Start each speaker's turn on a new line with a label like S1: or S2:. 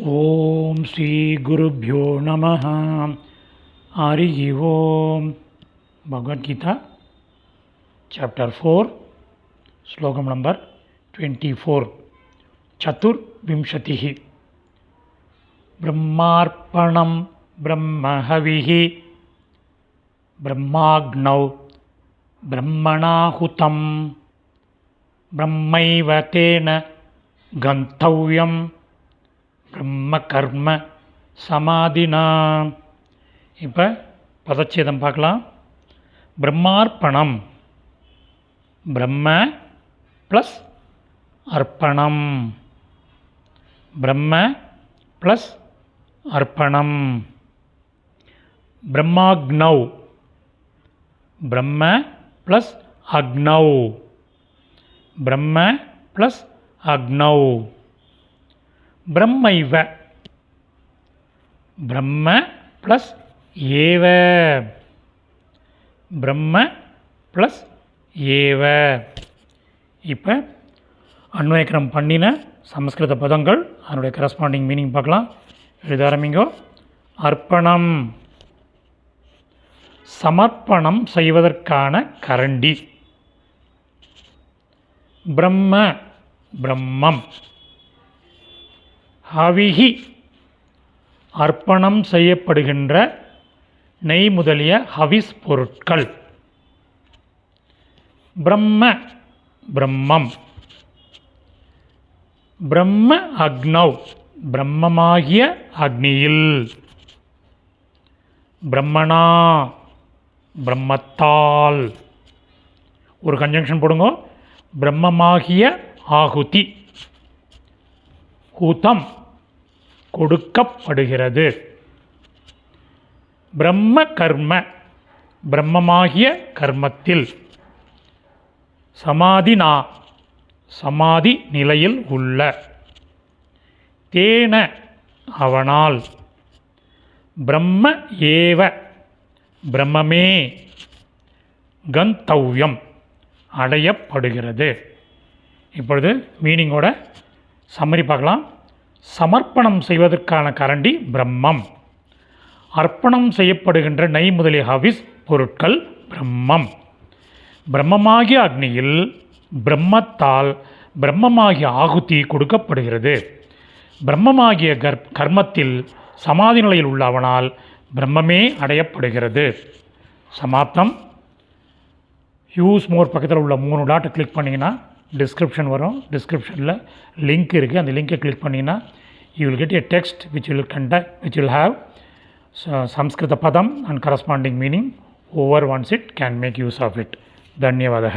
S1: ஓம் ஸ்ரீ குருப்யோ நமः. ஹரிஹி ஓம். பகவத்கீதா சாப்டர் 4 ஸ்லோகம் நம்பர் 24. சதுர்விம்சதிः. பிரம்மார்ப்பணம் பிரம்மஹவிः பிரம்மாக்னௌ பிரம்மணாஹுதம் பிரம்மைவ தேன கந்தவ்யம் பிரம்ம கர்ம சமாதினா. இப்போ பதச்சேதம் பார்க்கலாம். பிரம்மார்ப்பணம், பிரம்ம ப்ளஸ் அர்ப்பணம், பிரம்ம ப்ளஸ் அர்ப்பணம். பிரம்மாக்னௌ, பிரம்ம ப்ளஸ் அக்னௌ, பிரம்ம ப்ளஸ் அக்னௌ. பிரம்மைவ, பிரம்ம ப்ளஸ் ஏவ, பிரம்ம ப்ளஸ் ஏவ. இப்போ அன்வயக்கிரம் பண்ணின சமஸ்கிருத பதங்கள் அதனுடைய கரஸ்பாண்டிங் மீனிங் பார்க்கலாம். எழுத ஆரம்பிங்கோ. அர்ப்பணம், சமர்ப்பணம் செய்வதற்கான கரண்டி. பிரம்ம, பிரம்மம். ஹவிஹி, அர்ப்பணம் செய்யப்படுகின்ற நெய் முதலிய ஹவிஸ் பொருட்கள். பிரம்ம, பிரம்மம். பிரம்ம அக்னௌ, பிரம்மமாகிய அக்னியில். பிரம்மணா, பிரம்மத்தால். ஒரு கன்ஜங்ஷன் போடுங்க. பிரம்மமாகிய ஆகுதி. ஹூதம், கொடுக்கப்படுகிறது. பிரம்ம கர்ம, பிரம்மமாகிய கர்மத்தில். சமாதினா, சமாதி நிலையில் உள்ள. தேன, அவனால். பிரம்ம ஏவ, பிரம்மமே. கந்தவ்யம், அடையப்படுகிறது. இப்பொழுது மீனிங்கோட சம்மரி பார்க்கலாம். சமர்ப்பணம் செய்வதற்கான கரண்டி பிரம்மம். அர்ப்பணம் செய்யப்படுகின்ற நெய் முதலிய ஹவிஸ் பொருட்கள் பிரம்மம். பிரம்மமாகிய அக்னியில் பிரம்மத்தால் பிரம்மமாகிய ஆகுதி கொடுக்கப்படுகிறது. பிரம்மமாகிய கர்மத்தில் சமாதி நிலையில் உள்ள அவனால் பிரம்மமே அடையப்படுகிறது. சமாப்தம். யூஸ் மோர் பக்கத்தில் உள்ள 3 டாட்டை கிளிக் பண்ணிங்கன்னா டிஸ்கிரிப்ஷன் வரும். டிஸ்கிரிப்ஷனில் லிங்க் இருக்குது. அந்த லிங்கை கிளிக் பண்ணிங்கன்னா you will get a text which will have சம்ஸ்கிருத பதம் and corresponding meaning. Over once it can make use of it. தன்யவாதः.